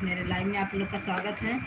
मेरे लाइव में आप लोग का स्वागत है।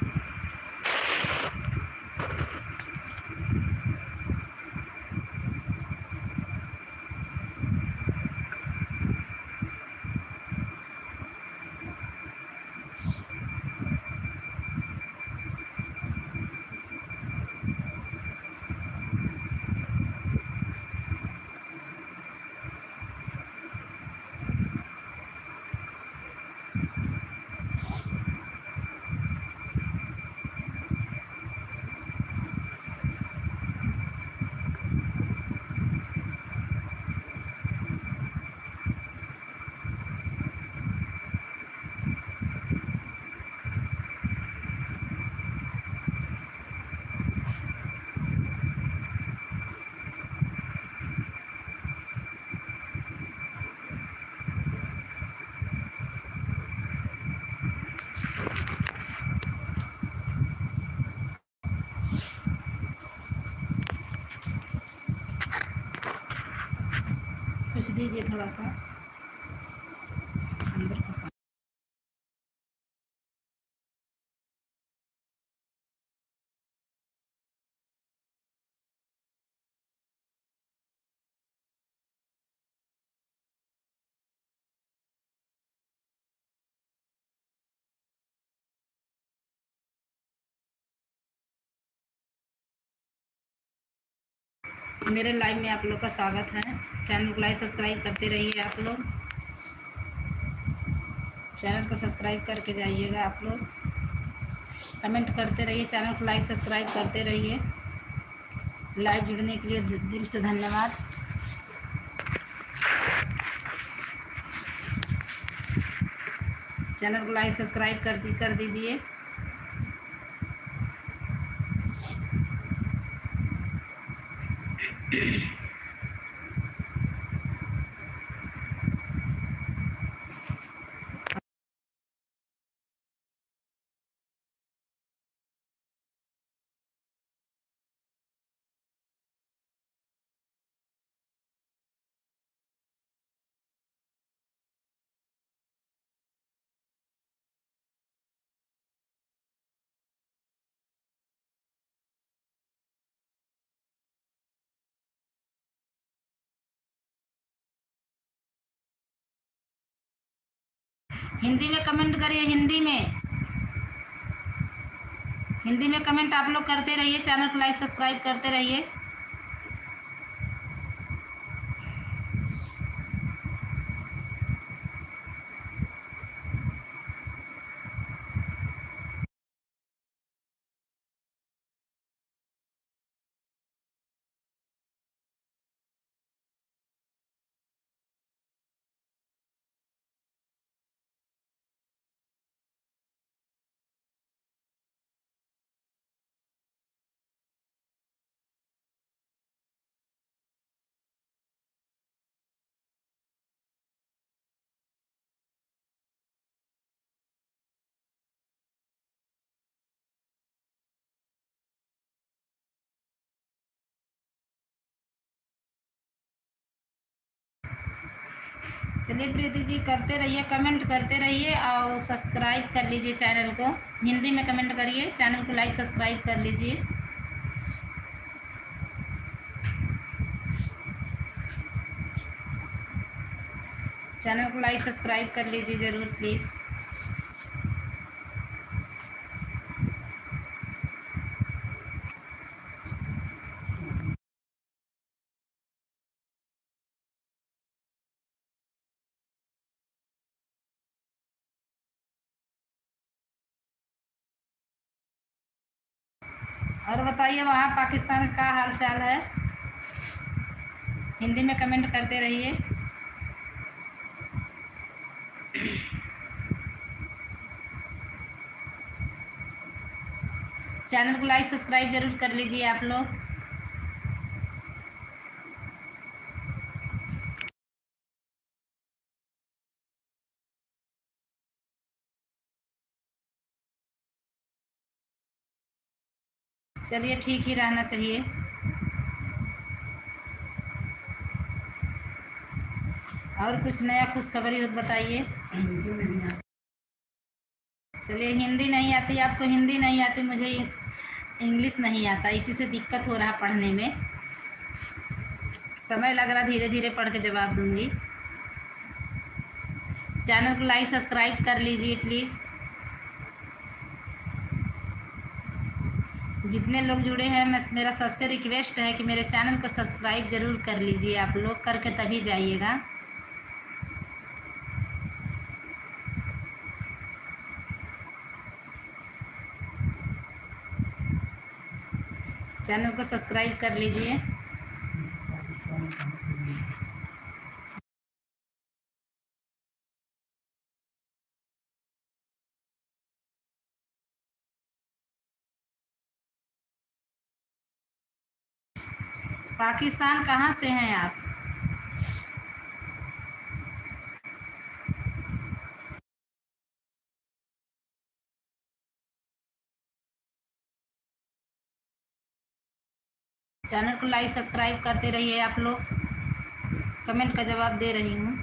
कुछ दीजिए थोड़ा सा अंदर का सा। मेरे लाइव में आप लोग का स्वागत है। चैनल को लाइक सब्सक्राइब करते रहिए। आप लोग चैनल को सब्सक्राइब करके जाइएगा। आप लोग कमेंट करते रहिए। चैनल को लाइक सब्सक्राइब करते रहिए। लाइव जुड़ने के लिए दिल से धन्यवाद। चैनल को लाइक सब्सक्राइब कर दीजिए। हिंदी में कमेंट करिए। हिंदी में कमेंट आप लोग करते रहिए। चैनल को लाइक सब्सक्राइब करते रहिए। चलिए प्रीति जी, करते रहिए, कमेंट करते रहिए और सब्सक्राइब कर लीजिए चैनल को। हिंदी में कमेंट करिए। चैनल को लाइक सब्सक्राइब कर लीजिए। चैनल को लाइक सब्सक्राइब कर लीजिए ज़रूर प्लीज़। और बताइए वहाँ पाकिस्तान का हाल चाल है। हिंदी में कमेंट करते रहिए। चैनल को लाइक सब्सक्राइब ज़रूर कर लीजिए आप लोग। चलिए, ठीक ही रहना चाहिए। और कुछ नया खुशखबरी हो तो बताइए। चलिए, हिंदी नहीं आती आपको, हिंदी नहीं आती, मुझे इंग्लिश नहीं आता, इसी से दिक्कत हो रहा पढ़ने में, समय लग रहा, धीरे धीरे पढ़ के जवाब दूंगी। चैनल को लाइक सब्सक्राइब कर लीजिए प्लीज़। जितने लोग जुड़े हैं, मेरा सबसे रिक्वेस्ट है कि मेरे चैनल को सब्सक्राइब ज़रूर कर लीजिए, आप लोग करके तभी जाइएगा। चैनल को सब्सक्राइब कर लीजिए। पाकिस्तान कहाँ से हैं आप? चैनल को लाइक सब्सक्राइब करते रहिए आप लोग। कमेंट का जवाब दे रही हूँ।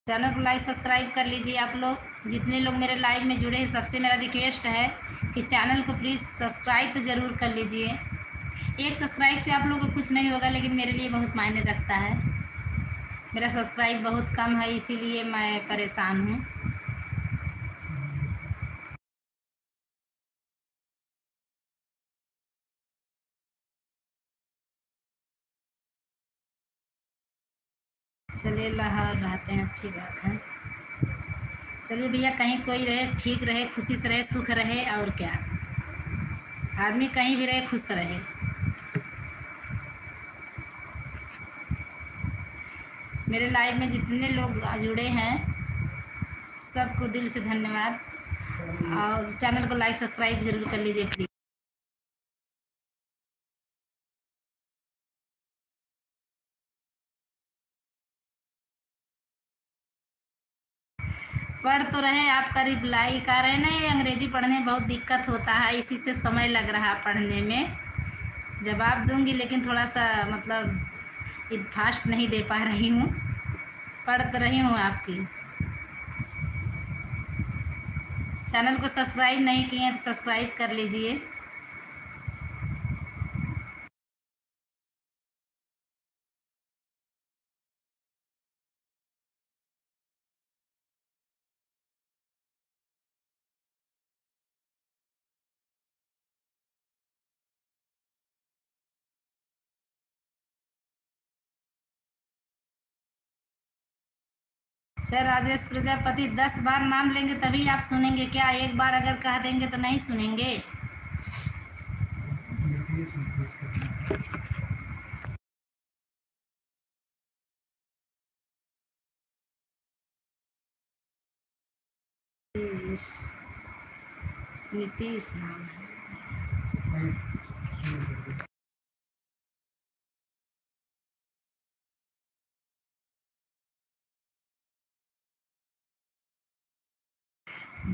चैनल को लाइक सब्सक्राइब कर लीजिए आप लोग। जितने लोग मेरे लाइव में जुड़े हैं, सबसे मेरा रिक्वेस्ट है कि चैनल को प्लीज़ सब्सक्राइब तो ज़रूर कर लीजिए। एक सब्सक्राइब से आप लोगों को कुछ नहीं होगा, लेकिन मेरे लिए बहुत मायने रखता है। मेरा सब्सक्राइब बहुत कम है, इसीलिए मैं परेशान हूँ। चलिए, लाहौर रहते हैं, अच्छी बात है। चलिए भैया, कहीं कोई रहे ठीक रहे, खुशी से रहे, सुख रहे, और क्या। आदमी कहीं भी रहे, खुश रहे। मेरे लाइव में जितने लोग जुड़े हैं, सबको दिल से धन्यवाद। और चैनल को लाइक सब्सक्राइब ज़रूर कर लीजिए प्लीज़। पढ़ तो रहे, आपका रिप्लाई कर रहे नहीं। अंग्रेजी पढ़ने में बहुत दिक्कत होता है, इसी से समय लग रहा है पढ़ने में। जवाब दूंगी, लेकिन थोड़ा सा मतलब फास्ट नहीं दे पा रही हूँ। पढ़ तो रही हूँ आपकी। चैनल को सब्सक्राइब नहीं किए तो सब्सक्राइब कर लीजिए। सर राजेश प्रजापति, 10 बार नाम लेंगे तभी आप सुनेंगे क्या? एक बार अगर कह देंगे तो नहीं सुनेंगे? नीतीश नाम है।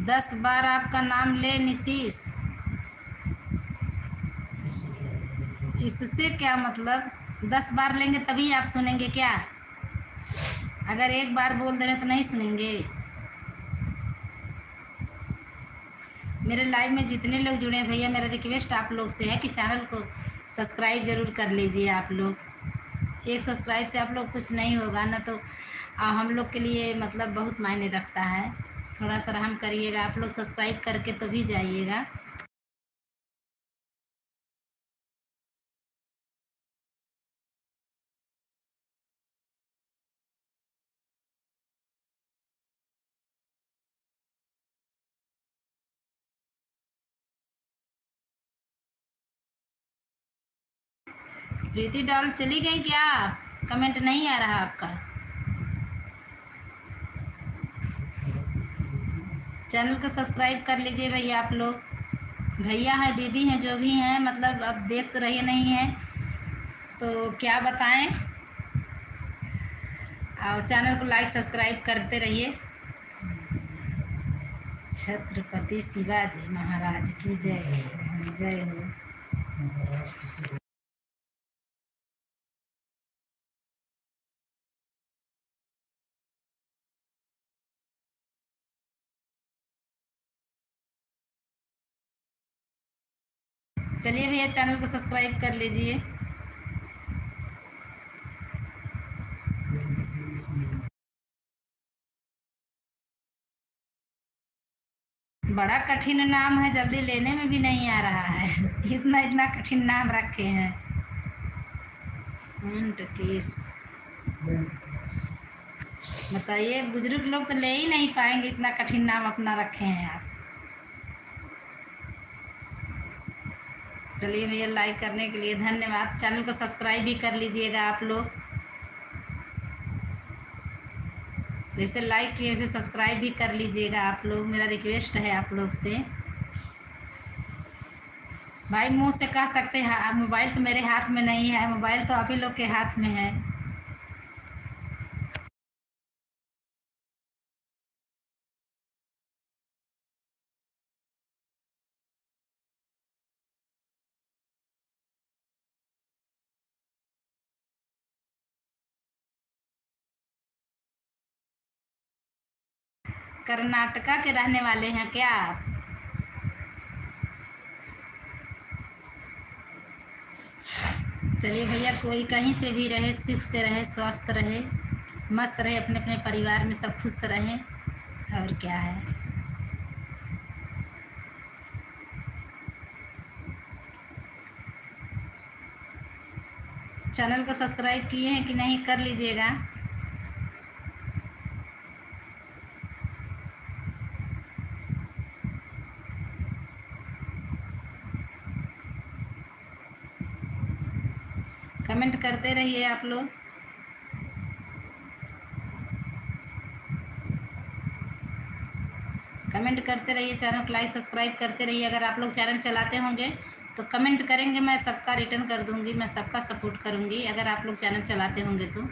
10 बार आपका नाम ले नीतीश। इससे क्या मतलब? 10 बार लेंगे तभी आप सुनेंगे क्या? अगर एक बार बोल दे रहे तो नहीं सुनेंगे? मेरे लाइव में जितने लोग जुड़े हैं भैया, मेरा रिक्वेस्ट आप लोग से है कि चैनल को सब्सक्राइब ज़रूर कर लीजिए आप लोग। एक सब्सक्राइब से आप लोग कुछ नहीं होगा ना, तो हम लोग के लिए मतलब बहुत मायने रखता है। थोड़ा सा रहम करिएगा, आप लोग सब्सक्राइब करके तो भी जाइएगा। प्रीति डॉल चली गई क्या? कमेंट नहीं आ रहा आपका। चैनल को सब्सक्राइब कर लीजिए भैया आप लोग, भैया हैं दीदी हैं जो भी हैं, मतलब अब देख रहे नहीं हैं तो क्या बताएं। और चैनल को लाइक सब्सक्राइब करते रहिए। छत्रपति शिवाजी महाराज की जय जय हो। चलिए भैया चैनल को सब्सक्राइब कर लीजिए। बड़ा कठिन नाम है, जल्दी लेने में भी नहीं आ रहा है। इतना इतना कठिन नाम रखे हैं। केस बताइए, बुजुर्ग लोग तो ले ही नहीं पाएंगे, इतना कठिन नाम अपना रखे हैं आप। चलिए भैया, लाइक करने के लिए धन्यवाद। चैनल को सब्सक्राइब भी कर लीजिएगा आप लोग। जैसे लाइक किए वैसे सब्सक्राइब भी कर लीजिएगा आप लोग, मेरा रिक्वेस्ट है आप लोग से। भाई मुंह से कह सकते हैं, मोबाइल तो मेरे हाथ में नहीं है, मोबाइल तो आप ही लोग के हाथ में है। कर्नाटका के रहने वाले हैं क्या आप? चलिए भैया, कोई कहीं से भी रहे, सुख से रहे, स्वस्थ रहे, मस्त रहे, अपने अपने परिवार में सब खुश रहें, और क्या है। चैनल को सब्सक्राइब किए हैं कि नहीं, कर लीजिएगा। कमेंट करते रहिए आप लोग। कमेंट करते रहिए, चैनल को लाइक सब्सक्राइब करते रहिए। अगर आप लोग चैनल चलाते होंगे तो कमेंट करेंगे, मैं सबका रिटर्न कर दूंगी, मैं सबका सपोर्ट करूंगी अगर आप लोग चैनल चलाते होंगे तो।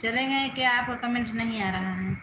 चले गए क्या? आपका कमेंट नहीं आ रहा है।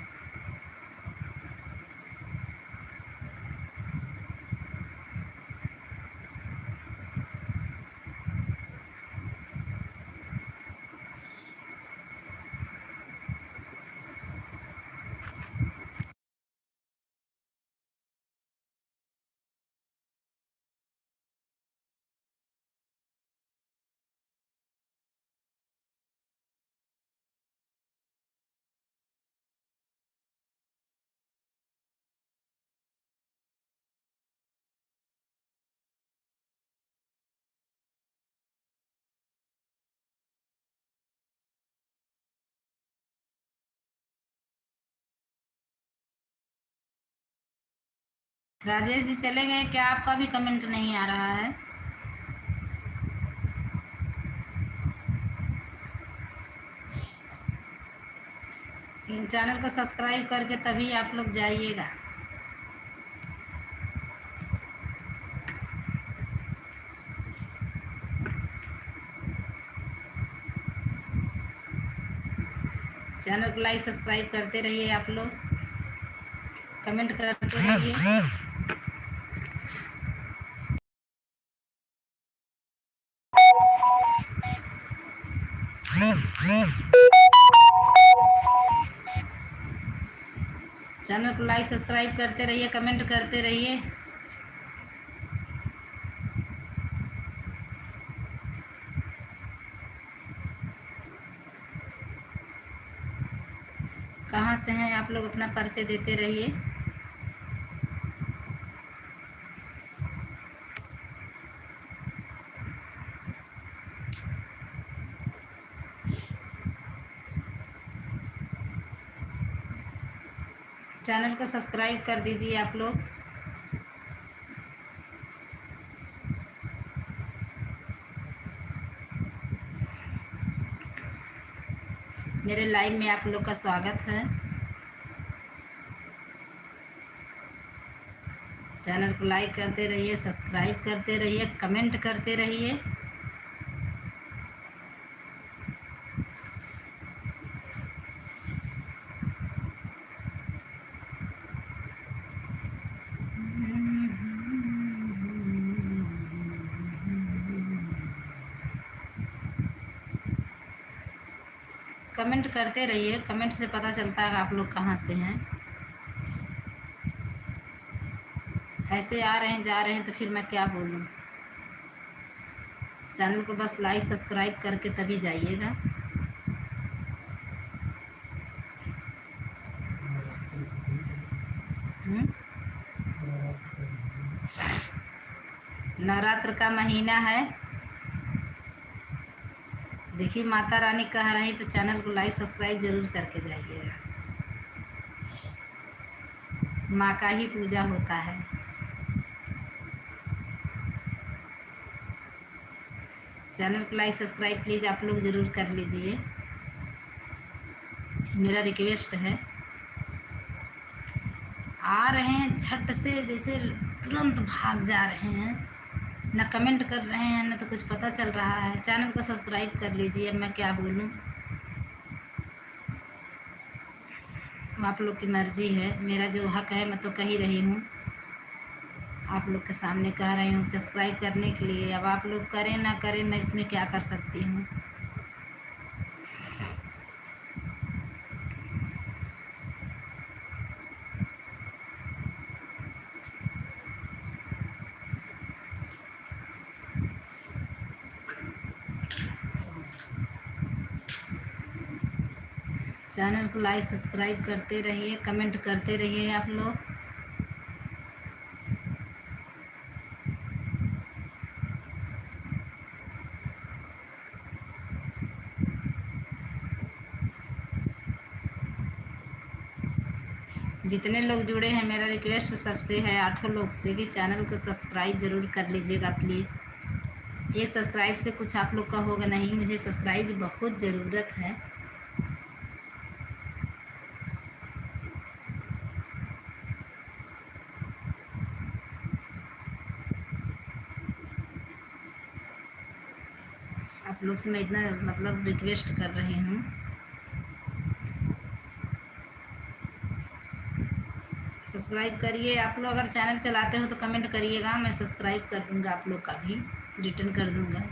राजेश जी चले गए क्या? आपका भी कमेंट नहीं आ रहा है। इन चैनल को सब्सक्राइब करके तभी आप लोग जाइएगा। चैनल को लाइक सब्सक्राइब करते रहिए आप लोग, कमेंट करते रहिए। चैनल को लाइक सब्सक्राइब करते रहिए, कमेंट करते रहिए। कहाँ से हैं आप लोग, अपना परिचय देते रहिए। चैनल को सब्सक्राइब कर दीजिए आप लोग। मेरे लाइव में आप लोग का स्वागत है। चैनल को लाइक करते रहिए, सब्सक्राइब करते रहिए, कमेंट करते रहिए। कमेंट करते रहिए, कमेंट से पता चलता है आप लोग कहाँ से हैं। ऐसे आ रहे हैं जा रहे हैं तो फिर मैं क्या बोलूँ। चैनल को बस लाइक सब्सक्राइब करके तभी जाइएगा। नवरात्र का महीना है, देखिए माता रानी कह रही तो चैनल को लाइक सब्सक्राइब जरूर करके जाइएगा। माँ का ही पूजा होता है। चैनल को लाइक सब्सक्राइब प्लीज़ आप लोग ज़रूर कर लीजिए, मेरा रिक्वेस्ट है। आ रहे हैं झट से, जैसे तुरंत भाग जा रहे हैं, ना कमेंट कर रहे हैं ना तो कुछ पता चल रहा है। चैनल को सब्सक्राइब कर लीजिए, मैं क्या बोलूँ, आप लोग की मर्ज़ी है। मेरा जो हक है मैं तो कह ही रही हूँ, आप लोग के सामने कह रही हूँ सब्सक्राइब करने के लिए। अब आप लोग करें ना करें, मैं इसमें क्या कर सकती हूँ। चैनल को लाइक सब्सक्राइब करते रहिए, कमेंट करते रहिए आप लोग। जितने लोग जुड़े हैं, मेरा रिक्वेस्ट सबसे है, 8 लोग से, कि चैनल को सब्सक्राइब ज़रूर कर लीजिएगा प्लीज़। एक सब्सक्राइब से कुछ आप लोग का होगा नहीं, मुझे सब्सक्राइब की बहुत ज़रूरत है। आप लोग से मैं इतना मतलब रिक्वेस्ट कर रही हूँ। सब्सक्राइब करिए। आप लोग अगर चैनल चलाते हो तो कमेंट करिएगा, मैं सब्सक्राइब कर दूँगा, आप लोग का भी रिटर्न कर दूँगा।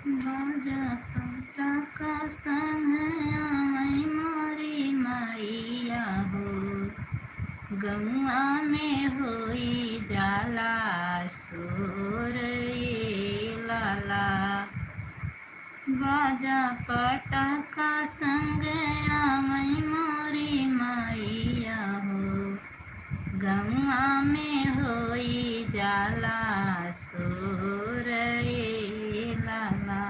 बाजा पटाका संग आई मोरी मैया हो, गौआ में होई जाला सोर ये लाला। बाजा पटाका संग आई मोरी मैया हो, गौआ में होई जाला सोर ये लाला।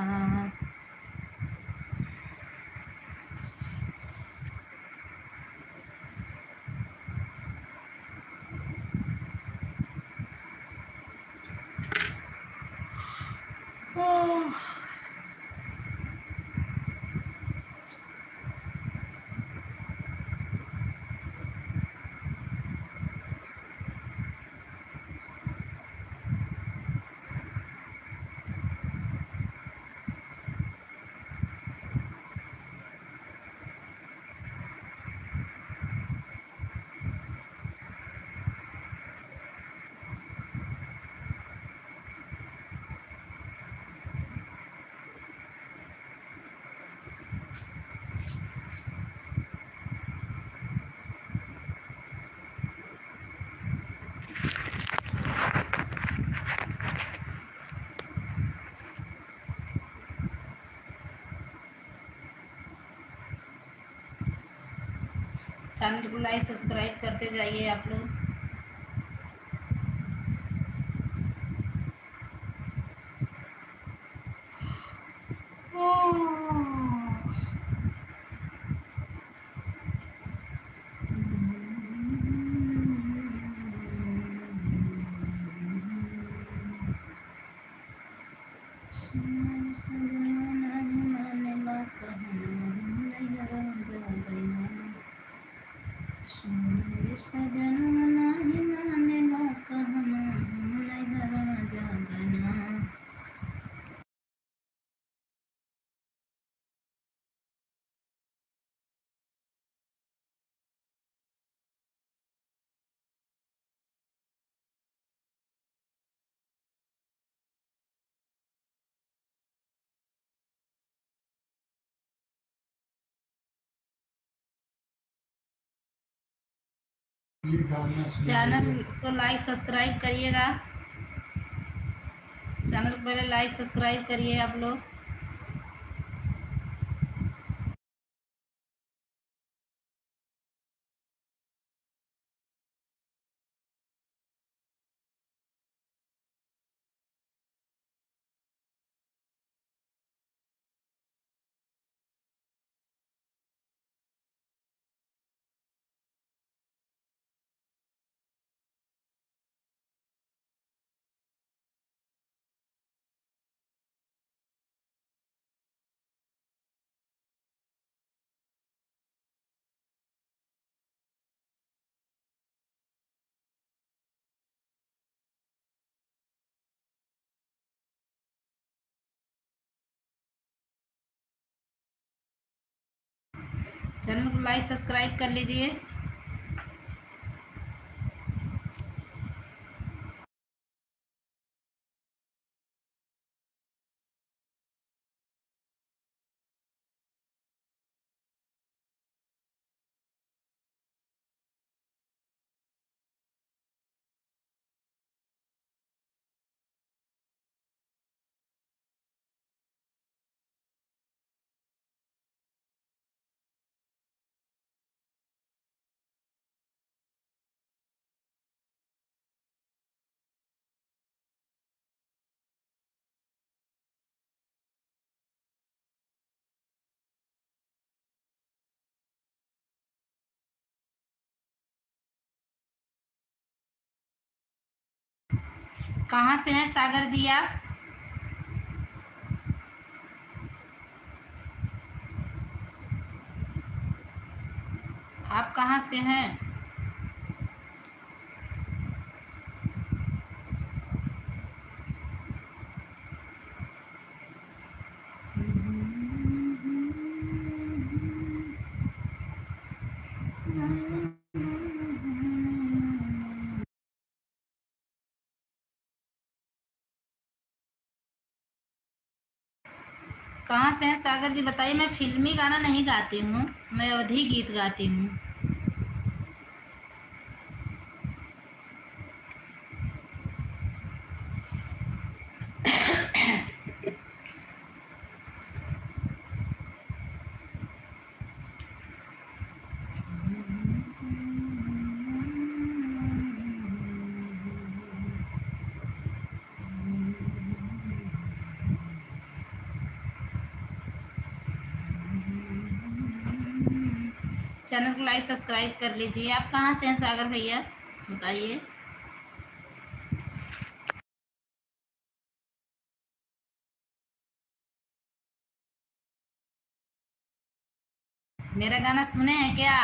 चैनल को लाइक सब्सक्राइब करते जाइए आप लोग। सजन नहीं मानेगा कहना नैहरा जागना। चैनल को लाइक सब्सक्राइब करिएगा। चैनल को पहले लाइक सब्सक्राइब करिए आप लोग। चैनल को लाइक सब्सक्राइब कर लीजिए। कहाँ से हैं सागर जी आप? आप कहाँ से हैं? कहाँ से हैं सागर जी बताइए। मैं फिल्मी गाना नहीं गाती हूँ, मैं अवधी गीत गाती हूँ। चैनल को लाइक सब्सक्राइब कर लीजिए। आप कहाँ से हैं सागर भैया बताइए। मेरा गाना सुने हैं क्या?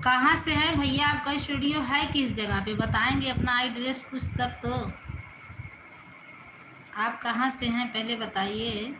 कहाँ से हैं भैया? आपका स्टूडियो है किस जगह पे? बताएंगे अपना एड्रेस कुछ तब तो। आप कहाँ से हैं पहले बताइए।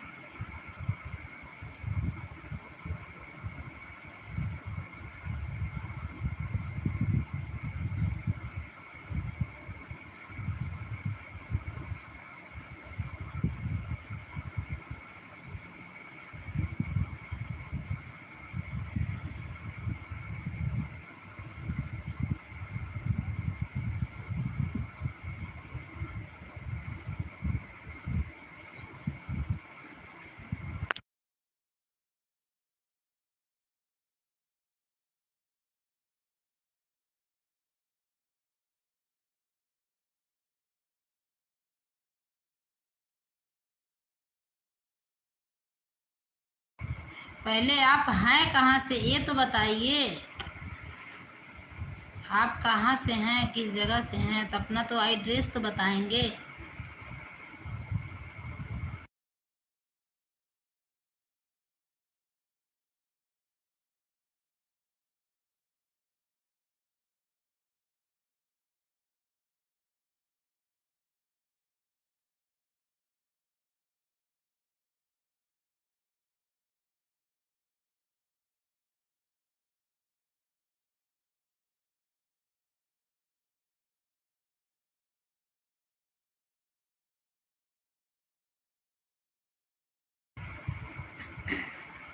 पहले आप हैं कहाँ से ये तो बताइए। आप कहाँ से हैं, किस जगह से हैं, तो अपना तो एड्रेस तो बताएंगे।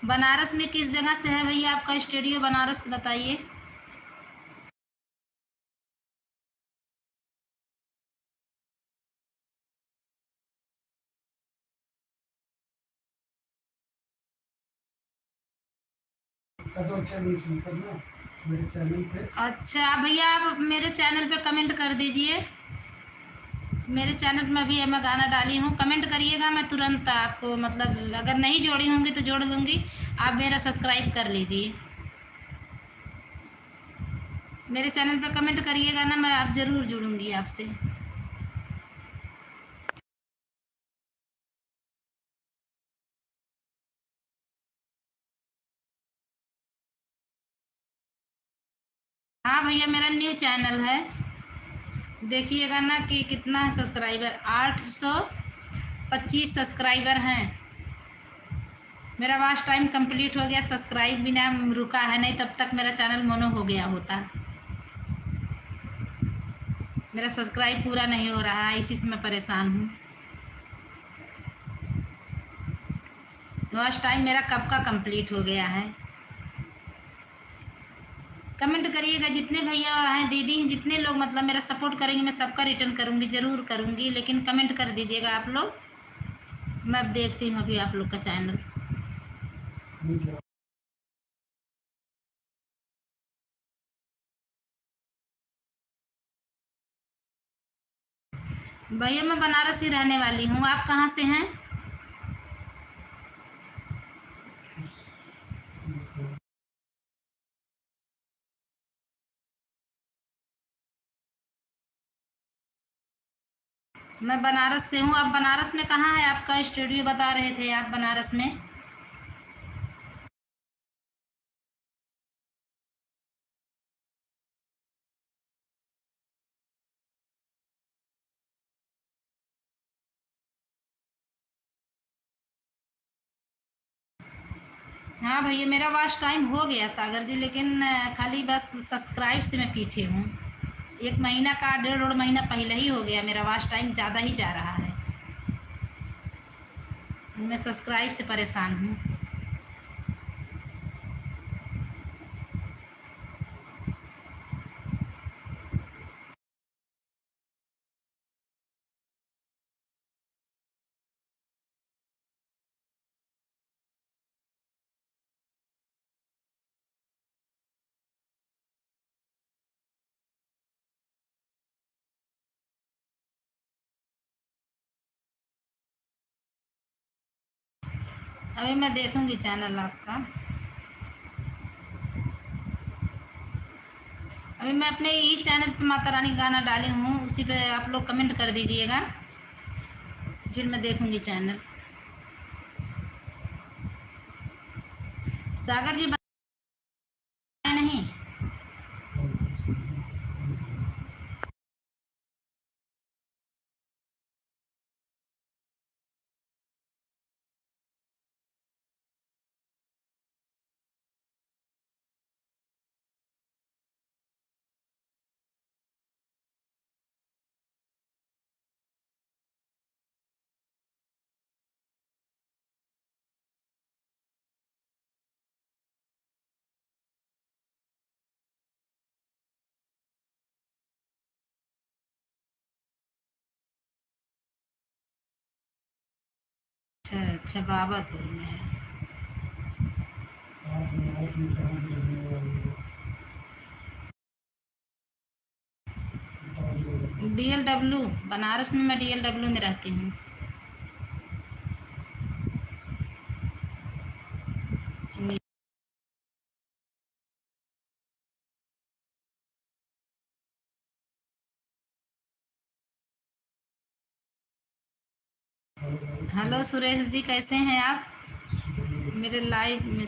बनारस में किस जगह से है भैया आपका स्टूडियो? बनारस बताइए। अच्छा भैया, आप मेरे चैनल पे कमेंट कर दीजिए। मेरे चैनल में भी मैं गाना डाली हूँ, कमेंट करिएगा, मैं तुरंत आपको मतलब अगर नहीं जोड़ी होंगी तो जोड़ दूँगी। आप मेरा सब्सक्राइब कर लीजिए। मेरे चैनल पे कमेंट करिएगा ना, मैं आप ज़रूर जुड़ूंगी आपसे। हाँ भैया, मेरा न्यू चैनल है। देखिएगा ना कि कितना है सब्सक्राइबर। 825 सब्सक्राइबर हैं। मेरा वॉच टाइम कंप्लीट हो गया, सब्सक्राइब भी ना रुका है, नहीं तब तक मेरा चैनल मोनो हो गया होता। मेरा सब्सक्राइब पूरा नहीं हो रहा है, इसी से मैं परेशान हूँ। वॉच टाइम मेरा कब का कंप्लीट हो गया है। कमेंट करिएगा, जितने भैया हैं दीदी हैं, जितने लोग मतलब मेरा सपोर्ट करेंगे, मैं सबका रिटर्न करूँगी, ज़रूर करूँगी, लेकिन कमेंट कर दीजिएगा आप लोग। मैं अब देखती हूँ अभी आप लोग का चैनल। भैया मैं बनारस की रहने वाली हूँ, आप कहाँ से हैं? मैं बनारस से हूँ। आप बनारस में कहाँ है आपका स्टूडियो? बता रहे थे आप बनारस में। हाँ भैया, मेरा वॉच टाइम हो गया सागर जी, लेकिन खाली बस सब्सक्राइब से मैं पीछे हूँ। 1 महीना का 1.5 महीना पहले ही हो गया, मेरा वॉच टाइम ज़्यादा ही जा रहा है। मैं सब्सक्राइब से परेशान हूँ। अभी मैं देखूँगी चैनल आपका। अभी मैं अपने ही चैनल पे माता रानी का गाना डाली हूँ, उसी पे आप लोग कमेंट कर दीजिएगा, फिर मैं देखूँगी चैनल। सागर जी बताए नहीं। अच्छा अच्छा, बाबापुर में है। DLW, बनारस में मैं DLW में रहती हूँ। हेलो सुरेश जी, कैसे हैं आप? मेरे लाइव में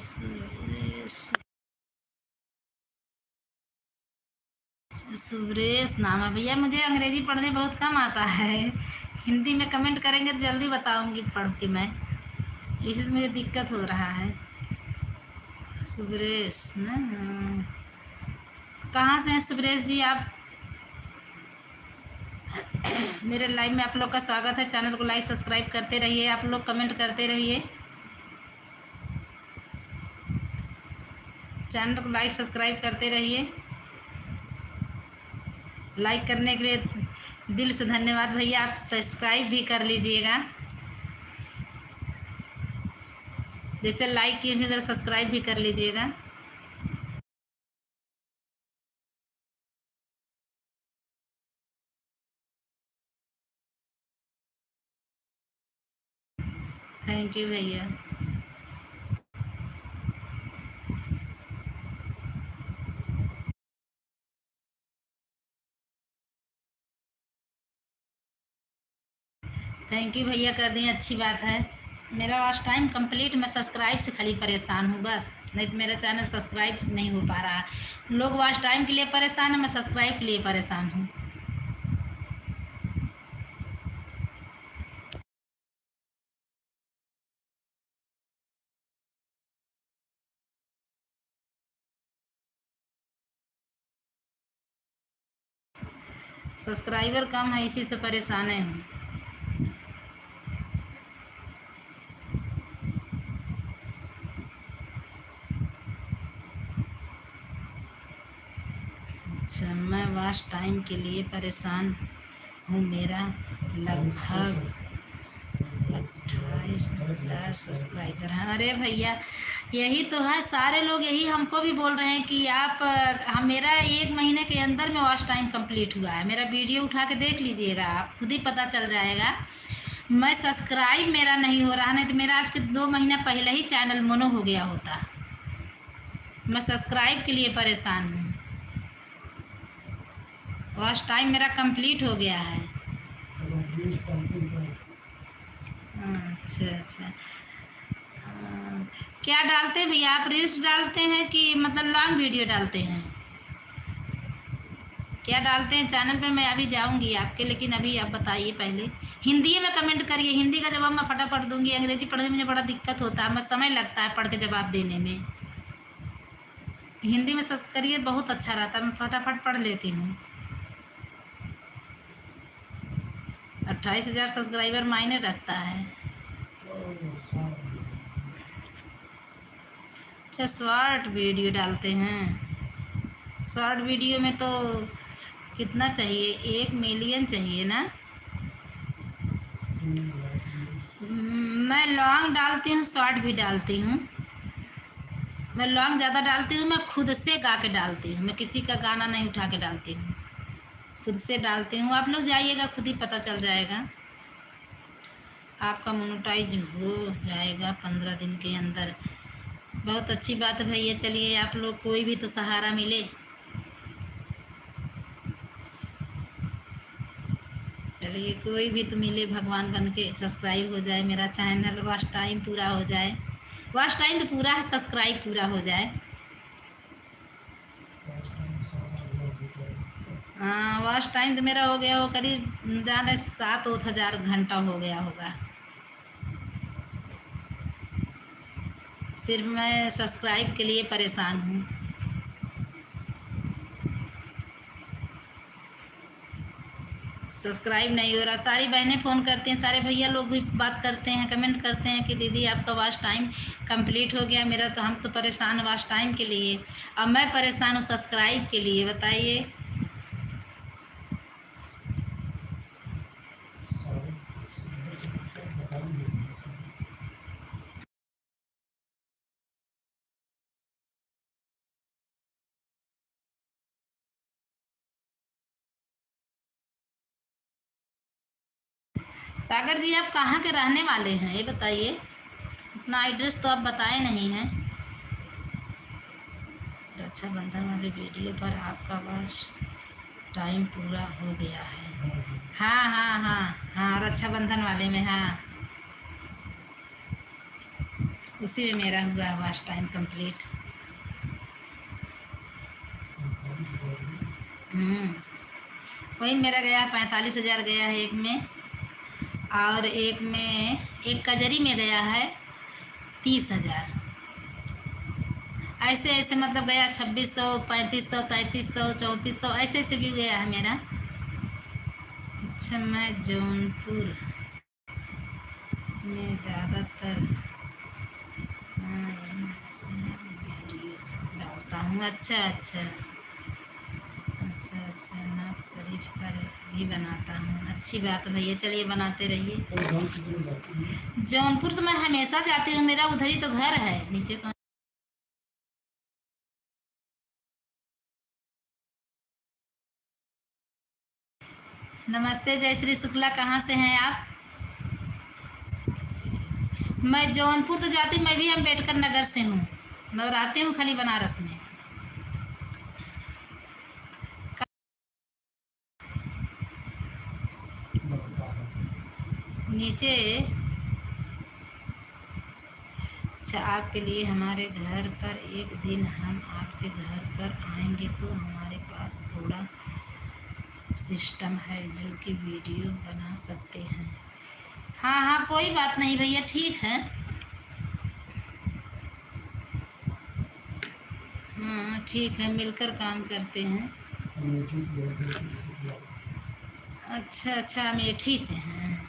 सुरेश नाम है भैया। मुझे अंग्रेजी पढ़ने बहुत कम आता है। हिंदी में कमेंट करेंगे तो जल्दी बताऊंगी पढ़ के मैं। इसी से मुझे दिक्कत हो रहा है। सुरेश ना, कहाँ से हैं सुरेश जी आप? मेरे लाइव में आप लोग का स्वागत है। चैनल को लाइक सब्सक्राइब करते रहिए, आप लोग कमेंट करते रहिए। चैनल को लाइक सब्सक्राइब करते रहिए। लाइक करने के लिए दिल से धन्यवाद भैया। आप सब्सक्राइब भी कर लीजिएगा। जैसे लाइक किए उसी तरह सब्सक्राइब भी कर लीजिएगा। थैंक यू भैया। थैंक यू भैया, कर दें, अच्छी बात है। मेरा वॉच टाइम कंप्लीट, मैं सब्सक्राइब से खाली परेशान हूँ बस। नहीं तो मेरा चैनल सब्सक्राइब नहीं हो पा रहा है। लोग वॉच टाइम के लिए परेशान है, मैं सब्सक्राइब के लिए परेशान हूँ। सब्सक्राइबर कम है, इसी से परेशान है हूँ। अच्छा, मैं वॉच टाइम के लिए परेशान हूँ। मेरा लगभग 28,000 सब्सक्राइबर हैं। अरे भैया, यही तो है, सारे लोग यही हमको भी बोल रहे हैं कि आप हम मेरा 1 महीने के अंदर में वॉच टाइम कंप्लीट हुआ है। मेरा वीडियो उठा के देख लीजिएगा, आप खुद ही पता चल जाएगा। मैं सब्सक्राइब मेरा नहीं हो रहा, नहीं तो मेरा आज के 2 महीना पहले ही चैनल मोनो हो गया होता। मैं सब्सक्राइब के लिए परेशान हूँ। वॉच टाइम मेरा कंप्लीट हो गया है। अच्छा अच्छा। क्या डालते हैं भैया आप? रील्स डालते हैं कि मतलब लॉन्ग वीडियो डालते हैं? क्या डालते हैं चैनल पे? मैं अभी जाऊंगी आपके, लेकिन अभी आप बताइए पहले। हिंदी में कमेंट करिए, हिंदी का जवाब मैं फटाफट दूंगी। अंग्रेजी पढ़ने में मुझे बड़ा दिक्कत होता है, मैं समय लगता है पढ़ के जवाब देने में। हिंदी में सर्च करिए, बहुत अच्छा रहता है, मैं फटाफट पढ़ लेती हूँ। 28,000 सब्सक्राइबर मायने रखता है। अच्छा, शॉर्ट वीडियो डालते हैं। शॉर्ट वीडियो में तो कितना चाहिए? 1 मिलियन चाहिए ना? मैं लॉन्ग डालती हूँ, शॉर्ट भी डालती हूँ। मैं लॉन्ग ज़्यादा डालती हूँ, मैं खुद से गा के डालती हूँ, मैं किसी का गाना नहीं उठा के डालती हूँ, खुद से डालती हूँ। आप लोग जाइएगा, खुद ही पता चल जाएगा। आपका मोनेटाइज हो जाएगा 15 दिन के अंदर। बहुत अच्छी बात है भैया। चलिए, आप लोग कोई भी तो सहारा मिले। चलिए, कोई भी तो मिले भगवान बन के, सब्सक्राइब हो जाए मेरा चैनल, वॉच टाइम पूरा हो जाए। वॉच टाइम तो पूरा है, सब्सक्राइब पूरा हो जाए। हाँ, वॉच टाइम तो मेरा हो गया हो करीब जाने 7-8 हज़ार घंटा हो गया होगा। सिर्फ मैं सब्सक्राइब के लिए परेशान हूँ। सब्सक्राइब नहीं हो रहा। सारी बहनें फ़ोन करती हैं, सारे भैया लोग भी बात करते हैं, कमेंट करते हैं कि दीदी आपका वॉच टाइम कंप्लीट हो गया। मेरा तो, हम तो परेशान वॉच टाइम के लिए, अब मैं परेशान हूँ सब्सक्राइब के लिए। बताइए। सागर जी आप कहाँ के रहने वाले हैं ये बताइए, अपना एड्रेस तो आप बताए नहीं हैं। रक्षाबंधन वाले वीडियो पर आपका बस टाइम पूरा हो गया है। हाँ हाँ हाँ हाँ, रक्षाबंधन वाले में, हाँ उसी में मेरा हुआ बस टाइम कंप्लीट। वही मेरा गया 45,000 गया है एक में, और एक में, एक कजरी में गया है 30,000। ऐसे ऐसे मतलब गया 2600, 3500, 3300, 3400, ऐसे ऐसे भी गया है मेरा। अच्छा, मैं जौनपुर में ज़्यादातर वीडियो डालता हूँ। अच्छा अच्छा अच्छा अच्छा, नाथ शरीफ पर भी बनाता हूँ। अच्छी बात है भैया, चलिए बनाते रहिए। जौनपुर तो मैं हमेशा जाती हूँ, मेरा उधर ही तो घर है नीचे कौन। नमस्ते जयश्री शुक्ला, कहाँ से हैं आप? मैं जौनपुर तो जाती हूँ, मैं भी अम्बेडकर नगर से हूँ, मैं रहती हूँ खाली बनारस में। नीचे। अच्छा, आपके लिए हमारे घर पर एक दिन हम आपके घर पर आएंगे, तो हमारे पास थोड़ा सिस्टम है जो कि वीडियो बना सकते हैं। हाँ हाँ, कोई बात नहीं भैया, ठीक है। हाँ ठीक है, मिलकर काम करते हैं। अच्छा अच्छा, अमेठी से हैं।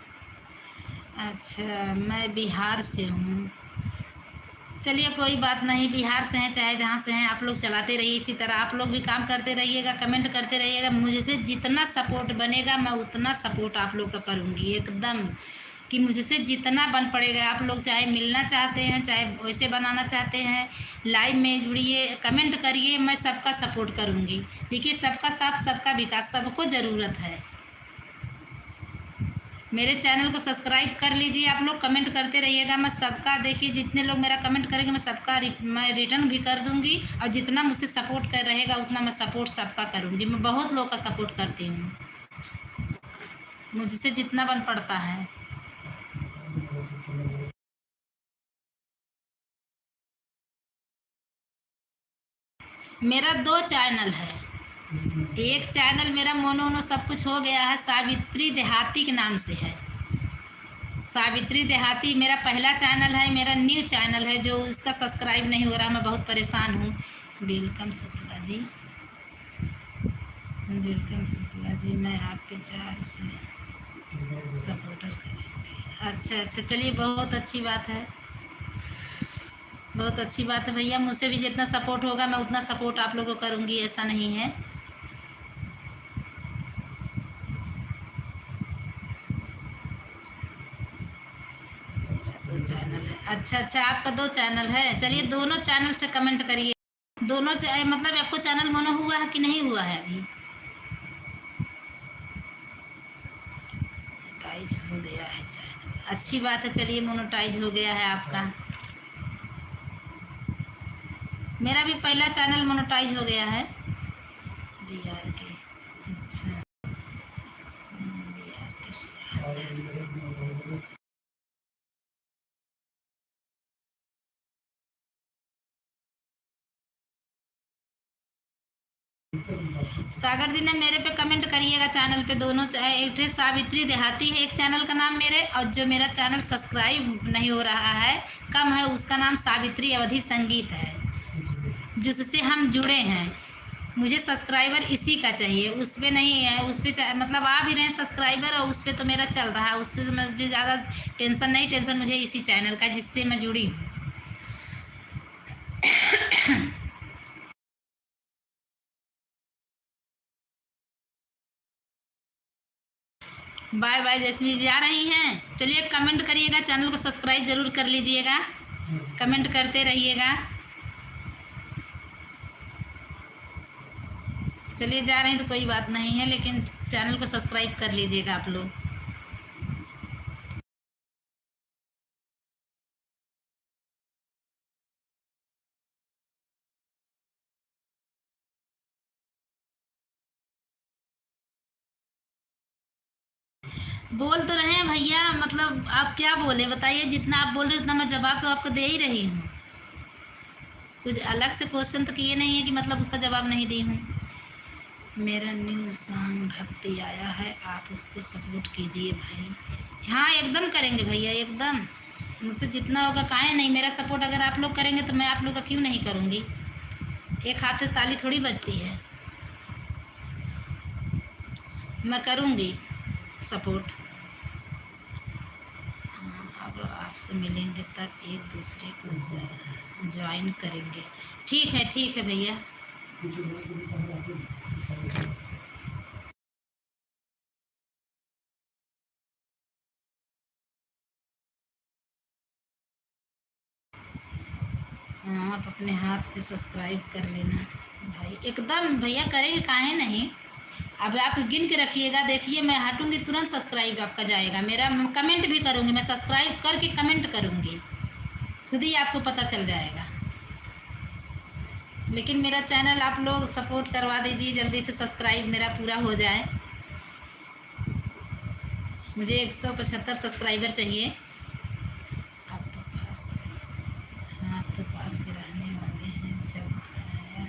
अच्छा, मैं बिहार से हूँ। चलिए कोई बात नहीं, बिहार से हैं चाहे जहाँ से हैं, आप लोग चलाते रहिए इसी तरह, आप लोग भी काम करते रहिएगा, कमेंट करते रहिएगा। मुझसे जितना सपोर्ट बनेगा मैं उतना सपोर्ट आप लोग का करूँगी एकदम, कि मुझसे जितना बन पड़ेगा। आप लोग चाहे मिलना चाहते हैं, चाहे वैसे बनाना चाहते हैं, लाइव में जुड़िए, कमेंट करिए, मैं सबका सपोर्ट करूँगी। देखिए, सबका साथ सबका विकास, सबको ज़रूरत है। मेरे चैनल को सब्सक्राइब कर लीजिए आप लोग, कमेंट करते रहिएगा। मैं सबका, देखिए जितने लोग मेरा कमेंट करेंगे मैं सबका मैं रिटर्न भी कर दूंगी, और जितना मुझसे सपोर्ट कर रहेगा उतना मैं सपोर्ट सबका करूंगी। मैं बहुत लोग का सपोर्ट करती हूँ, मुझसे जितना बन पड़ता है। मेरा 2 चैनल है। एक चैनल मेरा मोनो सब कुछ हो गया है, सावित्री देहाती के नाम से है। सावित्री देहाती मेरा पहला चैनल है, मेरा न्यू चैनल है जो उसका सब्सक्राइब नहीं हो रहा, मैं बहुत परेशान हूँ। वेलकम शुक्ला जी, वेलकम शुक्ला जी, मैं आपके 4 से सपोर्टर करेंगे। अच्छा अच्छा, चलिए बहुत अच्छी बात है, बहुत अच्छी बात है भैया। मुझसे भी जितना सपोर्ट होगा मैं उतना सपोर्ट आप लोगों को करूँगी, ऐसा नहीं है। चैनल है, अच्छा अच्छा, आपका 2 चैनल है। चलिए दोनों चैनल से कमेंट करिए। दोनों मतलब आपको चैनल मोनो हुआ है कि नहीं हुआ है अभी? मोनेटाइज हो गया है चैनल, अच्छी बात है। चलिए मोनेटाइज हो गया है आपका। मेरा भी पहला चैनल मोनेटाइज हो गया है बिहार के। अच्छा, बिहार के 16,000। सागर जी ने मेरे पे कमेंट करिएगा चैनल पे, दोनों एक सावित्री देहाती है एक चैनल का नाम मेरे, और जो मेरा चैनल सब्सक्राइब नहीं हो रहा है, कम है, उसका नाम सावित्री अवधि संगीत है, जिससे हम जुड़े हैं। मुझे सब्सक्राइबर इसी का चाहिए, उस पर नहीं है। उस पर मतलब आ भी रहे हैं सब्सक्राइबर, और उस पर तो मेरा चल रहा है, उससे मुझे ज़्यादा टेंशन नहीं, टेंशन मुझे इसी चैनल का जिससे मैं जुड़ी हूँ। बाय बाय जैस्मी जी, आ रही हैं? चलिए कमेंट करिएगा, चैनल को सब्सक्राइब ज़रूर कर लीजिएगा, कमेंट करते रहिएगा। चलिए जा रहे हैं तो कोई बात नहीं है, लेकिन चैनल को सब्सक्राइब कर लीजिएगा आप लोग। बोल तो रहे हैं भैया, मतलब आप क्या बोले बताइए, जितना आप बोल रहे हो उतना मैं जवाब तो आपको दे ही रही हूँ। कुछ अलग से क्वेश्चन तो किए नहीं है कि मतलब उसका जवाब नहीं दी हूँ। मेरा न्यू सॉन्ग भक्ति आया है, आप उसको सपोर्ट कीजिए भाई। हाँ एकदम करेंगे भैया, एकदम। मुझसे जितना होगा काहे नहीं, मेरा सपोर्ट अगर आप लोग करेंगे तो मैं आप लोग का क्यों नहीं करूँगी। एक हाथ से ताली थोड़ी बजती है। मैं करूँगी सपोर्ट। अब आपसे मिलेंगे तब एक दूसरे को ज्वाइन करेंगे। ठीक है भैया। हाँ आप अपने हाथ से सब्सक्राइब कर लेना भाई, एकदम भैया करेंगे काहे नहीं। अब आप गिन के रखिएगा, देखिए मैं हटूंगी तुरंत सब्सक्राइब आपका जाएगा मेरा। कमेंट भी करूँगी, मैं सब्सक्राइब करके कमेंट करूँगी, खुद ही आपको पता चल जाएगा। लेकिन मेरा चैनल आप लोग सपोर्ट करवा दीजिए, जल्दी से सब्सक्राइब मेरा पूरा हो जाए। मुझे 175 सब्सक्राइबर चाहिए। आप तो पास आप तो पास के रहने वाले हैं, जब आया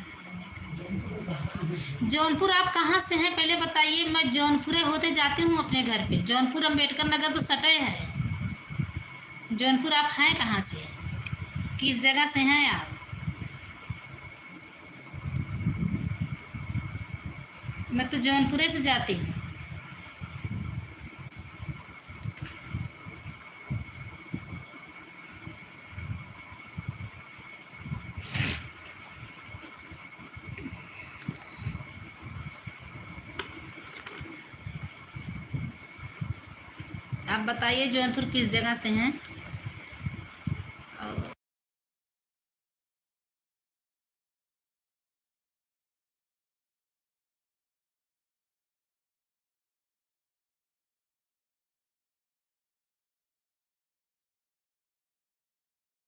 जौनपुर आप कहाँ से हैं पहले बताइए। मैं जौनपुरे होते जाती हूँ अपने घर पे। जौनपुर अम्बेडकर नगर तो सटे है। जौनपुर आप हैं कहाँ से, किस जगह से हैं आप। मैं तो जौनपुरे से जाती हूँ। आप बताइए जौनपुर किस जगह से हैं।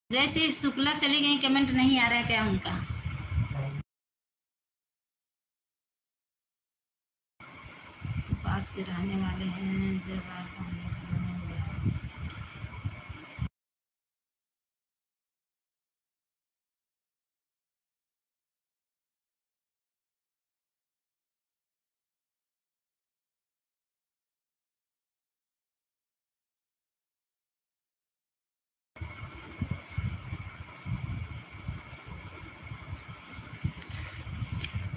जैसे शुक्ला चली गई, कमेंट नहीं आ रहा है क्या उनका। तो पास के रहने वाले हैं, जब आप आने का मन हुआ।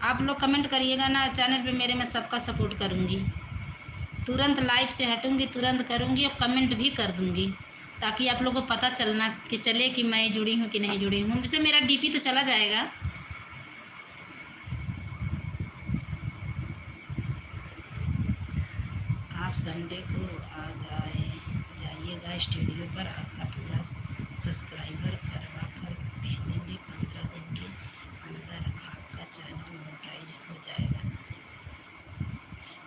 आप लोग कमेंट करिएगा ना चैनल पे मेरे, मैं सबका सपोर्ट करूँगी। तुरंत लाइव से हटूँगी, तुरंत करूँगी और कमेंट भी कर दूँगी, ताकि आप लोगों को पता चलना कि चले कि मैं जुड़ी हूँ कि नहीं जुड़ी हूँ। वैसे मेरा डीपी तो चला जाएगा। आप संडे को आ जाइएगा स्टूडियो पर, आपका पूरा सब्सक्राइबर करवा कर भेजेंगे। 15 दिन के अंदर आपका चैनल मोनेटाइज हो जाएगा।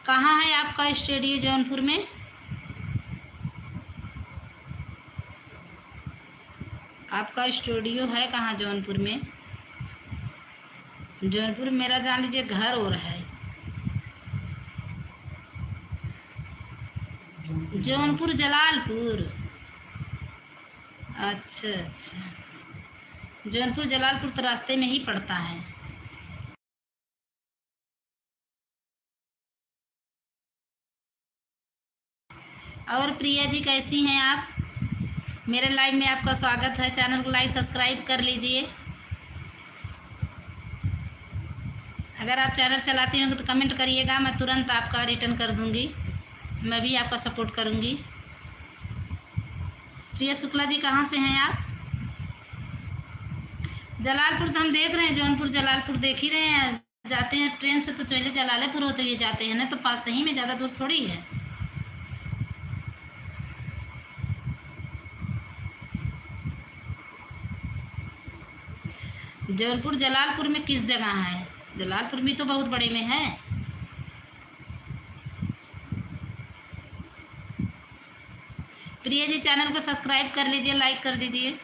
कहाँ है आपका स्टूडियो जौनपुर में। आपका स्टूडियो है कहाँ जौनपुर में। जौनपुर मेरा जान लीजिए घर और है। जौनपुर जलालपुर। अच्छा अच्छा, जौनपुर जलालपुर तो रास्ते में ही पड़ता है। और प्रिया जी कैसी हैं आप। मेरे लाइव में आपका स्वागत है। चैनल को लाइक सब्सक्राइब कर लीजिए। अगर आप चैनल चलाते होंगे तो कमेंट करिएगा, मैं तुरंत आपका रिटर्न कर दूंगी। मैं भी आपका सपोर्ट करूंगी। प्रिया शुक्ला जी कहाँ से हैं आप। जलालपुर तो हम देख रहे हैं, जौनपुर जलालपुर देख ही रहे हैं। जाते हैं ट्रेन से तो चले जलालपुर होते हुए जाते हैं ना, तो पास ही में, ज़्यादा दूर थोड़ी है। जौनपुर जलालपुर में किस जगह है। जलालपुर भी तो बहुत बड़े में है। प्रिया जी चैनल को सब्सक्राइब कर लीजिए, लाइक कर दीजिए।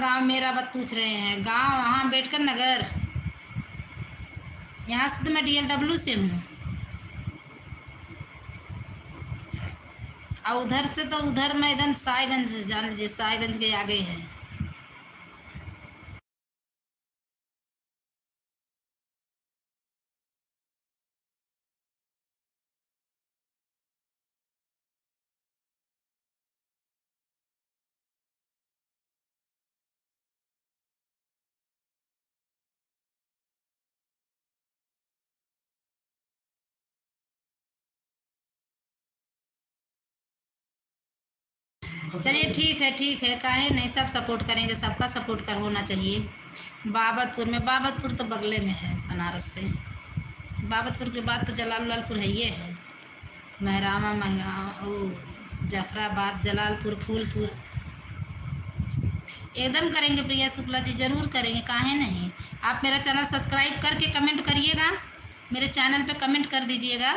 गांव मेरा बात पूछ रहे हैं। गांव हाँ अम्बेडकर नगर। यहाँ से तो मैं DLW से हूँ। और उधर से तो उधर मैं इधर साईगंज, जान लीजिए साईगंज के आगे है। चलिए ठीक है, काहे नहीं, सब सपोर्ट करेंगे, सबका सपोर्ट कर होना चाहिए। बाबतपुर में, बाबतपुर तो बगले में है बनारस से। बाबतपुर के बाद तो जलालपुर है, ये है महरामा जाफराबाद, जलालपुर, फूलपुर। एकदम करेंगे प्रिया शुक्ला जी, ज़रूर करेंगे, काहे नहीं। आप मेरा चैनल सब्सक्राइब करके कमेंट करिएगा, मेरे चैनल पे कमेंट कर दीजिएगा,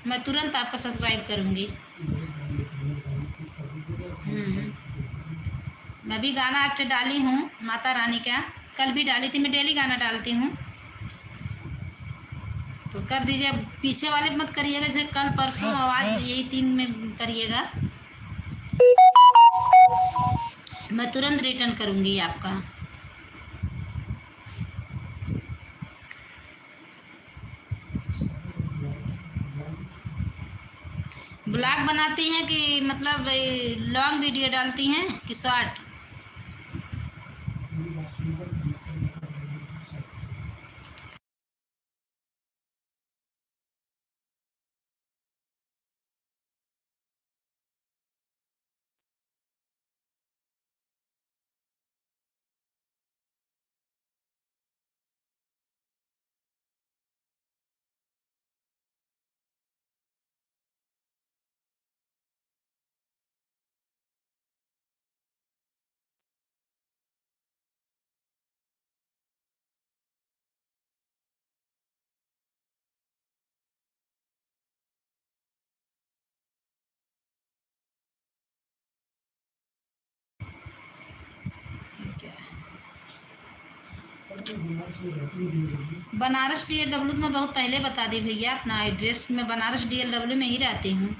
मैं तुरंत आपका सब्सक्राइब करूँगी। मैं भी गाना एक्टर डाली हूँ माता रानी का, कल भी डाली थी, मैं डेली गाना डालती हूँ, तो कर दीजिए। पीछे वाले मत करिएगा, जैसे कल परसों आवाज़ यही 3 में करिएगा, मैं तुरंत रिटर्न करूँगी आपका। ब्लॉग बनाती हैं कि मतलब लॉन्ग वीडियो डालती हैं कि शॉर्ट? बनारस DLW तो मैं बहुत पहले बता दी भैया, अपना एड्रेस, मैं बनारस DLW में ही रहती हूँ।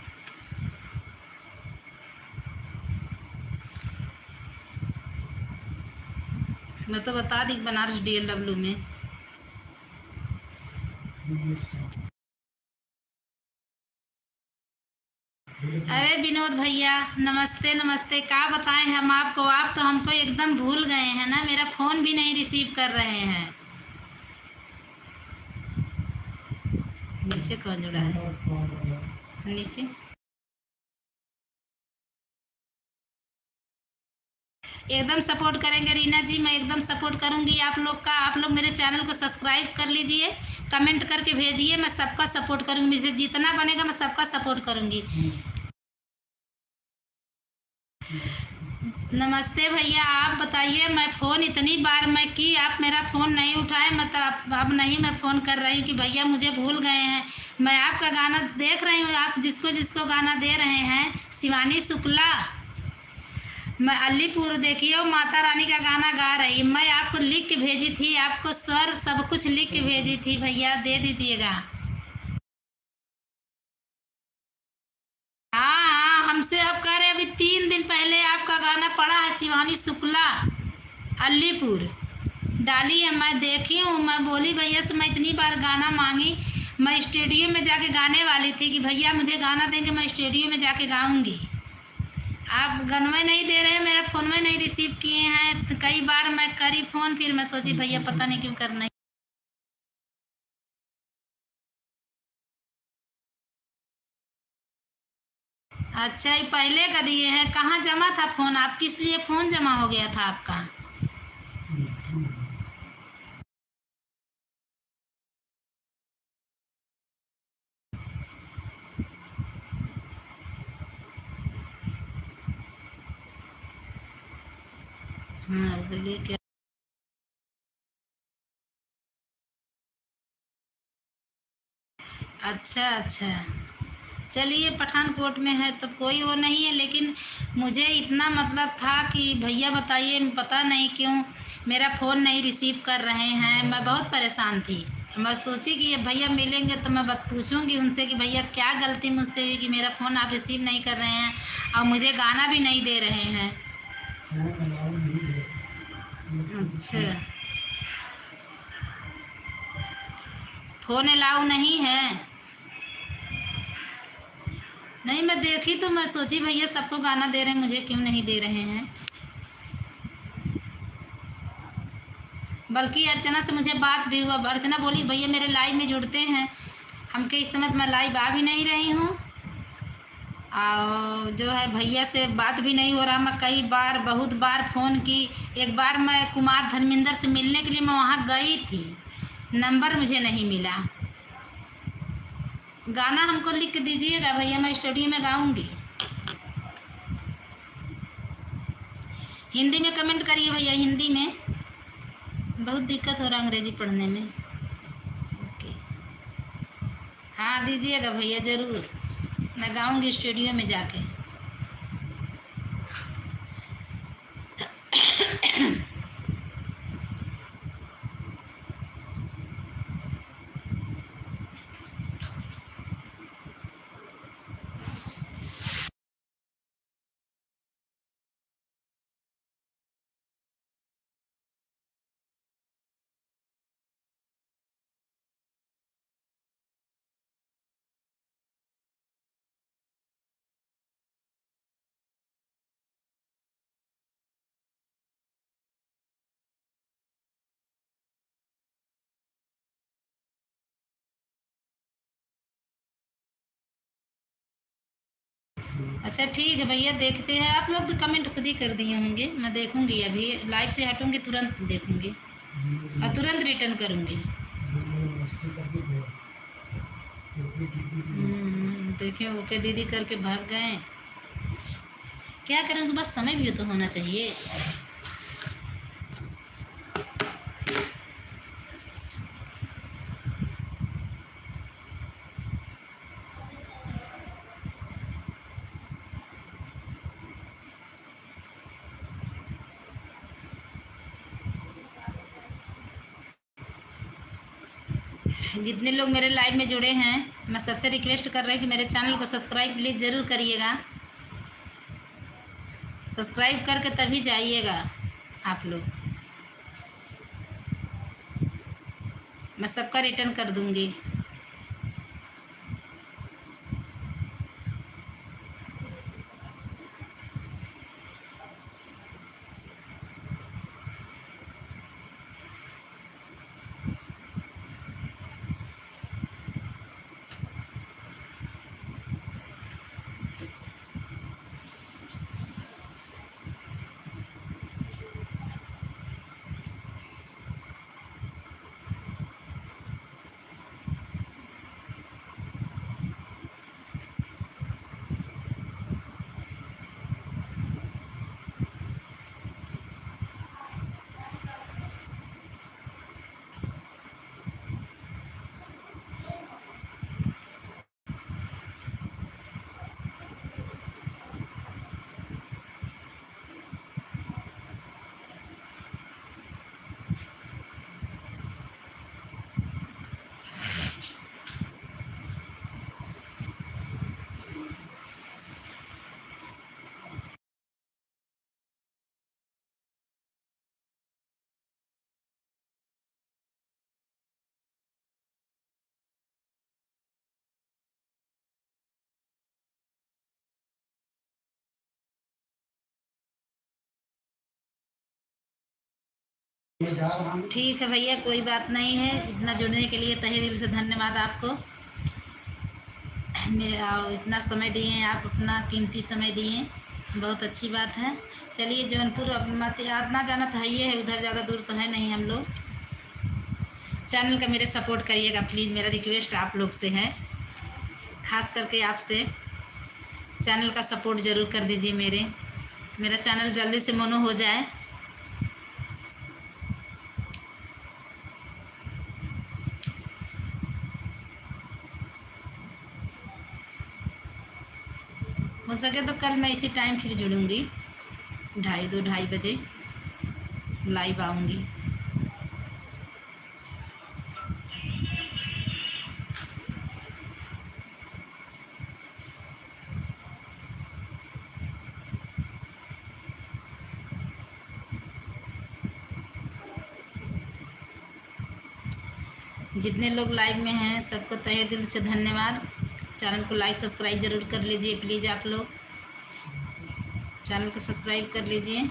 मैं तो बता दी बनारस DLW में। अरे विनोद भैया नमस्ते नमस्ते, क्या बताएं हम आपको, आप तो हमको एकदम भूल गए हैं ना, मेरा फ़ोन भी नहीं रिसीव कर रहे हैं। नीचे कौन जुड़ा है? नीचे एकदम सपोर्ट करेंगे रीना जी, मैं एकदम सपोर्ट करूंगी आप लोग का। आप लोग मेरे चैनल को सब्सक्राइब कर लीजिए, कमेंट करके भेजिए, मैं सबका सपोर्ट करूंगी, मुझे जितना बनेगा मैं सबका सपोर्ट करूंगी। नमस्ते भैया, आप बताइए, मैं फ़ोन इतनी बार मैं की, आप मेरा फ़ोन नहीं उठाए, मतलब अब नहीं मैं फ़ोन कर रही हूँ कि भैया मुझे भूल गए हैं। मैं आपका गाना देख रही हूँ, आप जिसको जिसको गाना दे रहे हैं, शिवानी शुक्ला, मैं अलीपुर देखिए माता रानी का गाना गा रही, मैं आपको लिख के भेजी थी, आपको स्वर सब कुछ लिख के भेजी थी भैया, दे दीजिएगा। हाँ हाँ, हमसे आप कह रहे अभी 3 दिन पहले आपका गाना पड़ा है, शिवानी शुक्ला अलीपुर डाली है, मैं देखी हूँ, मैं बोली भैया से, मैं इतनी बार गाना मांगी, मैं स्टूडियो में जाके गाने वाली थी कि भैया मुझे गाना देंगे, मैं स्टूडियो में जाके गाऊंगी। आप गनवे नहीं दे रहे हैं, मेरा फ़ोन में नहीं रिसीव किए हैं, तो कई बार मैं करी फ़ोन, फिर मैं सोची भैया पता नहीं क्यों करना है। अच्छा ये पहले का दिए हैं, कहाँ जमा था फ़ोन, आप किस लिए फ़ोन जमा हो गया था आपका? हाँ बोलिए क्या? अच्छा अच्छा, चलिए पठानकोट में है तो कोई वो नहीं है, लेकिन मुझे इतना मतलब था कि भैया बताइए पता नहीं क्यों मेरा फ़ोन नहीं रिसीव कर रहे हैं। मैं बहुत परेशान थी। मैं सोची कि ये भैया मिलेंगे तो मैं बात पूछूंगी उनसे कि भैया क्या गलती मुझसे हुई कि मेरा फ़ोन आप रिसीव नहीं कर रहे हैं और मुझे गाना भी नहीं दे रहे हैं। अच्छा, फ़ोन अलाउ नहीं है? नहीं, मैं देखी तो मैं सोची भैया सबको गाना दे रहे हैं, मुझे क्यों नहीं दे रहे हैं। बल्कि अर्चना से मुझे बात भी हुआ। अर्चना बोली भैया मेरे लाइव में जुड़ते हैं। हमके इस समय मैं लाइव आ भी नहीं रही हूँ और जो है भैया से बात भी नहीं हो रहा। मैं कई बार बहुत बार फ़ोन की। एक बार मैं कुमार धर्मेंद्र से मिलने के लिए मैं वहाँ गई थी, नंबर मुझे नहीं मिला। गाना हमको लिख के दीजिएगा भैया, मैं स्टूडियो में गाऊंगी। हिंदी में कमेंट करिए भैया, हिंदी में। बहुत दिक्कत हो रहा अंग्रेजी पढ़ने में। ओके, हाँ दीजिएगा भैया ज़रूर, मैं गाऊंगी स्टूडियो में जाके। अच्छा ठीक है भैया, देखते हैं। आप लोग तो कमेंट खुद ही कर दिए होंगे, मैं देखूंगी। अभी लाइव से हटूंगी तुरंत देखूंगी और तुरंत रिटर्न करूंगी। देखिए ओके दीदी करके भाग गए। क्या करें, उनके पास समय भी तो होना चाहिए। जितने लोग मेरे लाइव में जुड़े हैं, मैं सबसे रिक्वेस्ट कर रही हूँ कि मेरे चैनल को सब्सक्राइब प्लीज़ ज़रूर करिएगा। सब्सक्राइब करके तभी जाइएगा आप लोग। मैं सबका रिटर्न कर दूंगी। ठीक है भैया, कोई बात नहीं है। इतना जुड़ने के लिए तहे दिल से धन्यवाद आपको। मेरा इतना समय दिए हैं आप, अपना कीमती समय दिए, बहुत अच्छी बात है। चलिए जौनपुर मत आना जाना तो है ही है, उधर ज़्यादा दूर तो है नहीं हम लोग। चैनल का मेरे सपोर्ट करिएगा प्लीज़, मेरा रिक्वेस्ट आप लोग से है, ख़ास करके आपसे। चैनल का सपोर्ट ज़रूर कर दीजिए मेरा चैनल जल्दी से मोनो हो जाए। हो सके तो कल मैं इसी टाइम फिर जुड़ूंगी, 2:30 लाइव आऊँगी। जितने लोग लाइव में हैं सबको तहे दिल से धन्यवाद। चैनल को लाइक सब्सक्राइब ज़रूर कर लीजिए प्लीज़, आप लोग चैनल को सब्सक्राइब कर लीजिए।